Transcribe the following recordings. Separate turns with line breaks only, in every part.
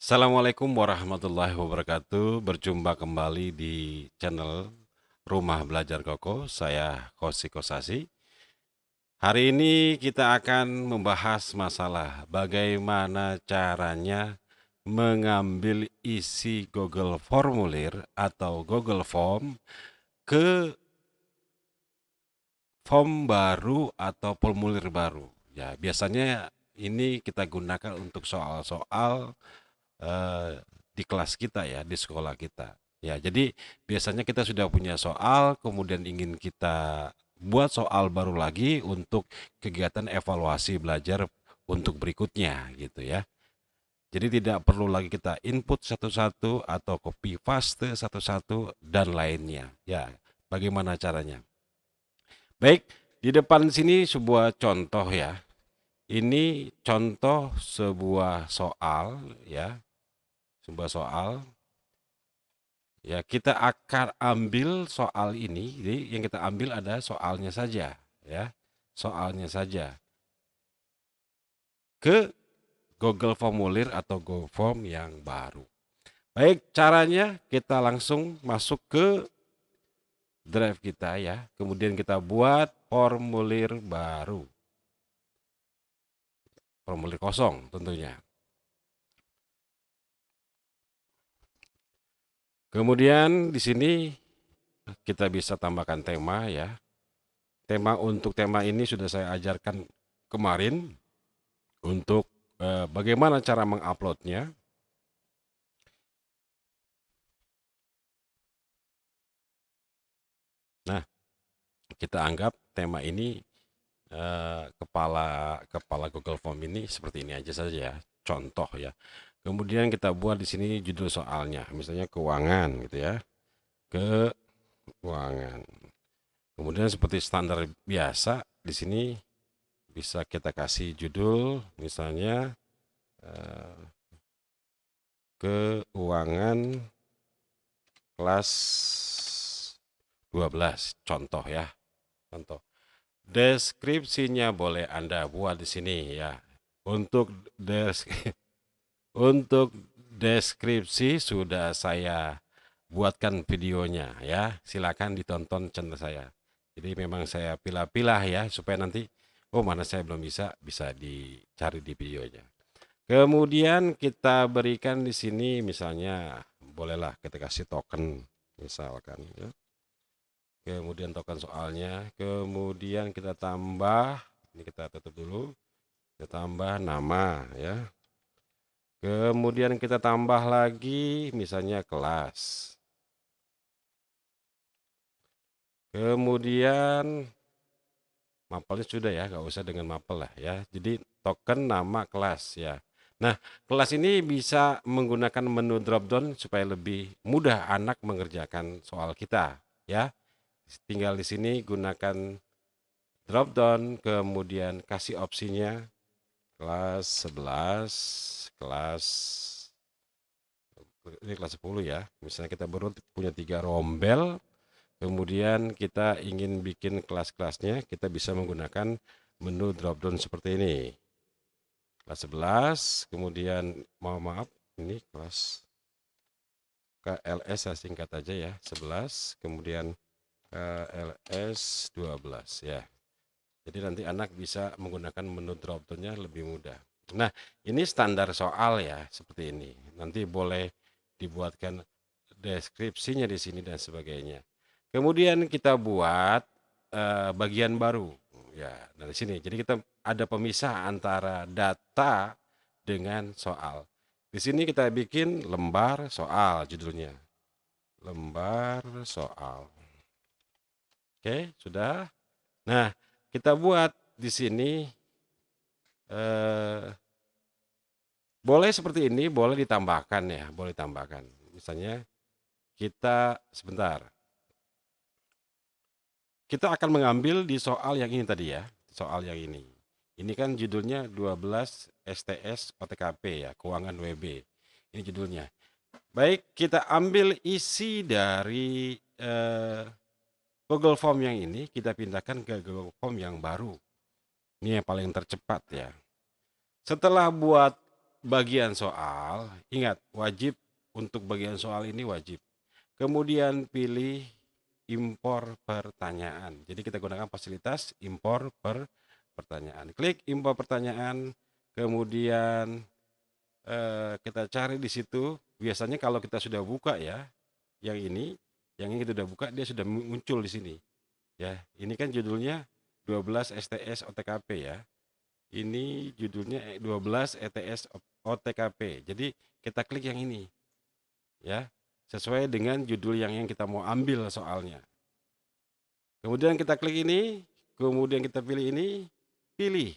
Assalamualaikum warahmatullahi wabarakatuh. Berjumpa kembali di channel Rumah Belajar Koko. Saya Kosi Kosasi. Hari ini kita akan membahas masalah bagaimana caranya mengambil isi Google Formulir atau Google Form ke form baru atau formulir baru. Ya, biasanya ini kita gunakan untuk soal-soal di kelas kita ya, di sekolah kita. Ya, jadi biasanya kita sudah punya soal, kemudian ingin kita buat soal baru lagi untuk kegiatan evaluasi belajar untuk berikutnya gitu ya. Jadi tidak perlu lagi kita input satu-satu atau copy paste satu-satu dan lainnya. Ya, bagaimana caranya? Baik, di depan sini sebuah contoh ya. Ini contoh sebuah soal ya, sebuah soal. Ya, kita akan ambil soal ini. Jadi yang kita ambil ada soalnya saja, ya. Soalnya saja ke Google Formulir atau GoForm yang baru. Baik, caranya kita langsung masuk ke drive kita ya. Kemudian kita buat formulir baru. Formulir kosong tentunya. Kemudian di sini kita bisa tambahkan tema ya. Tema ini sudah saya ajarkan kemarin untuk bagaimana cara menguploadnya. Nah, kita anggap tema ini kepala kepala Google Form ini seperti ini aja saja ya, contoh ya. Kemudian kita buat di sini judul soalnya, misalnya keuangan gitu ya, keuangan. Kemudian seperti standar biasa di sini bisa kita kasih judul, misalnya eh, keuangan kelas 12, contoh ya, contoh. Deskripsinya boleh Anda buat di sini ya. Untuk des untuk deskripsi sudah saya buatkan videonya ya. Silakan ditonton channel saya. Jadi memang saya pilah-pilah ya supaya nanti oh mana saya belum bisa dicari di videonya. Kemudian kita berikan di sini misalnya bolehlah kita kasih token misalkan ya. Kemudian token soalnya, kemudian kita tambah, ini kita tutup dulu, kita tambah nama ya. Kemudian kita tambah lagi misalnya kelas. Kemudian mapelnya sudah ya, nggak usah dengan mapel lah ya. Jadi token nama kelas ya. Nah, kelas ini bisa menggunakan menu dropdown supaya lebih mudah anak mengerjakan soal kita ya. Tinggal di sini gunakan dropdown, kemudian kasih opsinya kelas 11, kelas ini kelas 10 ya. Misalnya kita baru punya 3 rombel, kemudian kita ingin bikin kelas-kelasnya, kita bisa menggunakan menu dropdown seperti ini. Kelas 11, kemudian maaf, ini kelas KLS saya singkat aja ya, 11, kemudian KLS 12 ya. Jadi nanti anak bisa menggunakan menu drop-down-nya lebih mudah. Nah, ini standar soal ya, seperti ini. Nanti boleh dibuatkan deskripsinya di sini dan sebagainya. Kemudian kita buat bagian baru. Ya, dari sini. Jadi kita ada pemisah antara data dengan soal. Di sini kita bikin lembar soal judulnya. Lembar soal. Oke, sudah. Nah, kita buat di sini eh, boleh seperti ini, boleh ditambahkan ya, boleh ditambahkan. Misalnya kita sebentar, kita akan mengambil di soal yang ini tadi ya, soal yang ini. Ini kan judulnya 12 STS OTKP ya, keuangan WB. Ini judulnya. Baik, kita ambil isi dari Google Form yang ini, kita pindahkan ke Google Form yang baru. Ini yang paling tercepat ya. Setelah buat bagian soal, ingat wajib untuk bagian soal ini wajib. Kemudian pilih impor pertanyaan. Jadi kita gunakan fasilitas impor pertanyaan. Klik impor pertanyaan, kemudian kita cari di situ. Biasanya kalau kita sudah buka ya, yang ini kita sudah buka, dia sudah muncul di sini. Ya, ini kan judulnya 12 STS OTKP ya. Ini judulnya 12 ETS OTKP. Jadi kita klik yang ini. Ya, sesuai dengan judul yang kita mau ambil soalnya. Kemudian kita klik ini, kemudian kita pilih ini, pilih.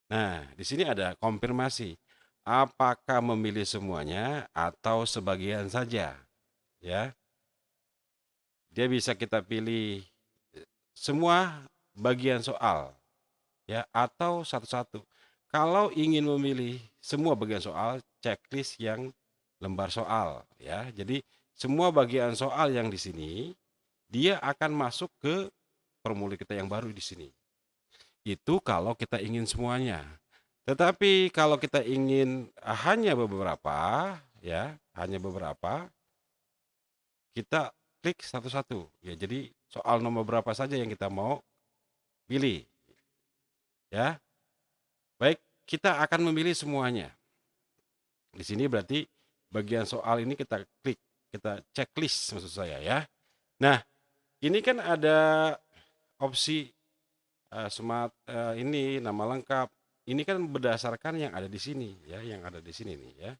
Nah, di sini ada konfirmasi. Apakah memilih semuanya atau sebagian saja? Ya. Dia bisa kita pilih semua bagian soal ya atau satu-satu. Kalau ingin memilih semua bagian soal, checklist yang lembar soal ya. Jadi semua bagian soal yang di sini dia akan masuk ke formulir kita yang baru di sini. Itu kalau kita ingin semuanya. Tetapi kalau kita ingin hanya beberapa ya, hanya beberapa, kita klik satu-satu ya. Jadi soal nomor berapa saja yang kita mau pilih ya. Baik, kita akan memilih semuanya. Di sini berarti bagian soal ini kita klik, kita checklist maksud saya ya. Nah, ini kan ada opsi smart ini nama lengkap. Ini kan berdasarkan yang ada di sini ya, yang ada di sini nih ya.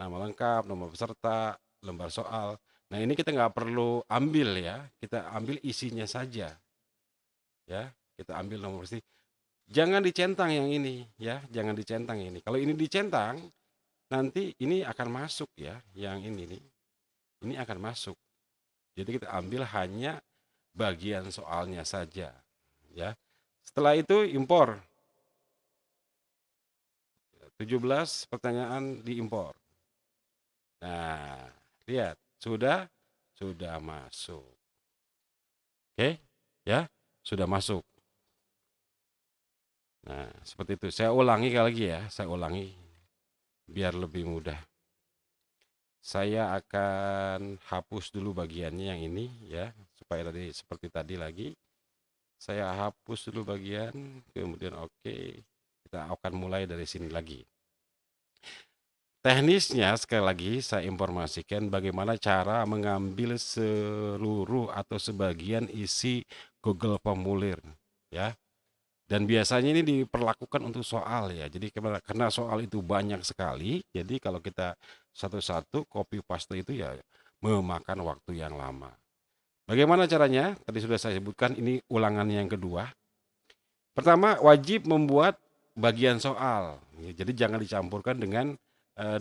Nama lengkap, nomor peserta, lembar soal. Nah, ini kita nggak perlu ambil ya, kita ambil isinya saja. Ya, kita ambil nomor peserta. Jangan dicentang yang ini ya, jangan dicentang ini. Kalau ini dicentang, nanti ini akan masuk ya, yang ini nih. Ini akan masuk. Jadi kita ambil hanya bagian soalnya saja ya. Setelah itu impor. 17 pertanyaan diimpor. Nah, lihat, sudah masuk. Oke, ya, sudah masuk. Nah, seperti itu. Saya ulangi lagi ya, saya ulangi biar lebih mudah. Saya akan hapus dulu bagiannya yang ini ya, supaya tadi seperti tadi lagi. Saya hapus dulu bagian, kemudian oke. Kita akan mulai dari sini lagi. Teknisnya sekali lagi saya informasikan bagaimana cara mengambil seluruh atau sebagian isi Google Formulir ya. Dan biasanya ini diperlakukan untuk soal ya. Jadi karena soal itu banyak sekali, jadi kalau kita satu-satu copy paste itu ya memakan waktu yang lama. Bagaimana caranya? Tadi sudah saya sebutkan, ini ulangan yang kedua. Pertama, wajib membuat bagian soal. Jadi jangan dicampurkan dengan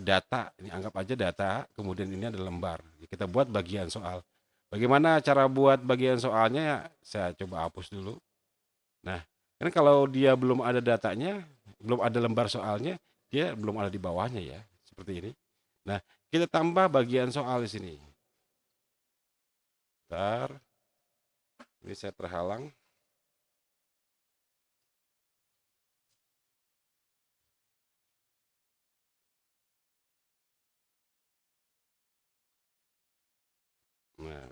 data. Ini anggap aja data, kemudian ini ada lembar. Kita buat bagian soal. Bagaimana cara buat bagian soalnya? Saya coba hapus dulu. Nah, kan kalau dia belum ada datanya, belum ada lembar soalnya, dia belum ada di bawahnya ya, seperti ini. Nah, kita tambah bagian soal di sini. Bentar, ini saya terhalang.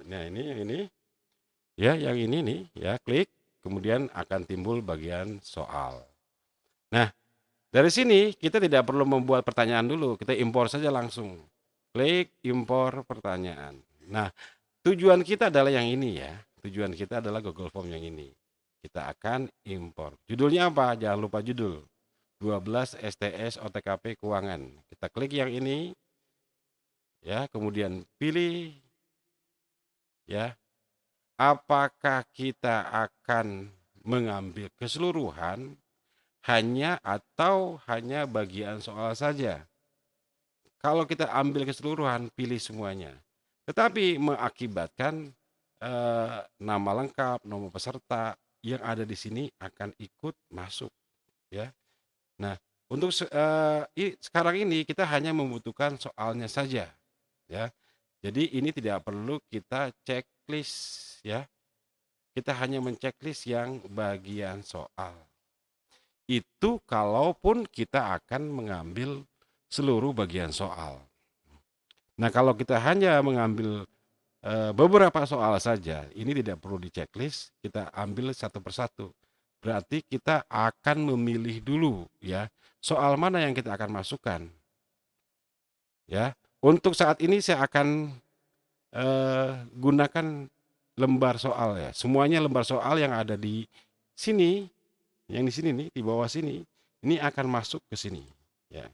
Nah, ini ya, yang ini nih ya, klik, kemudian akan timbul bagian soal. Nah, dari sini kita tidak perlu membuat pertanyaan dulu, kita impor saja langsung. Klik impor pertanyaan. Nah, tujuan kita adalah yang ini ya. Tujuan kita adalah Google Form yang ini. Kita akan impor. Judulnya apa? Jangan lupa judul. 12 STS OTKP keuangan. Kita klik yang ini ya, kemudian pilih ya. Apakah kita akan mengambil keseluruhan hanya atau hanya bagian soal saja? Kalau kita ambil keseluruhan, pilih semuanya. Tetapi mengakibatkan nama lengkap, nomor peserta yang ada di sini akan ikut masuk ya. Nah, untuk sekarang ini kita hanya membutuhkan soalnya saja ya. Jadi ini tidak perlu kita checklist ya. Kita hanya menceklis yang bagian soal. Itu kalaupun kita akan mengambil seluruh bagian soal. Nah, kalau kita hanya mengambil beberapa soal saja, ini tidak perlu di checklist, kita ambil satu persatu. Berarti kita akan memilih dulu ya, soal mana yang kita akan masukkan. Ya, untuk saat ini saya akan gunakan lembar soal ya. Semuanya lembar soal yang ada di sini, yang di sini nih, di bawah sini, ini akan masuk ke sini ya.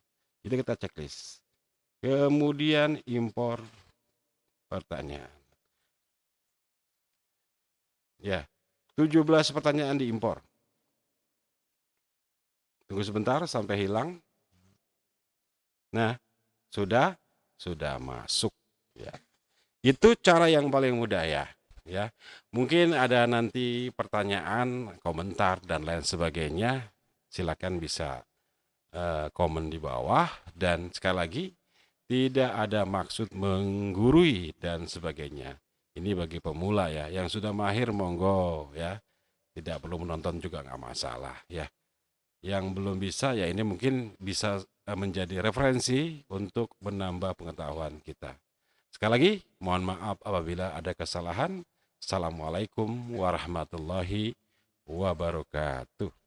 Jadi kita checklist. Kemudian impor pertanyaan. Ya, 17 pertanyaan diimpor. Tunggu sebentar sampai hilang. Nah, sudah masuk ya. Itu cara yang paling mudah ya. Ya. Mungkin ada nanti pertanyaan, komentar dan lain sebagainya. Silakan bisa komen di bawah, dan sekali lagi tidak ada maksud menggurui dan sebagainya. Ini bagi pemula ya. Yang sudah mahir monggo ya. Tidak perlu menonton juga nggak masalah ya. Yang belum bisa ya ini mungkin bisa menjadi referensi untuk menambah pengetahuan kita. Sekali lagi, mohon maaf apabila ada kesalahan. Assalamualaikum warahmatullahi wabarakatuh.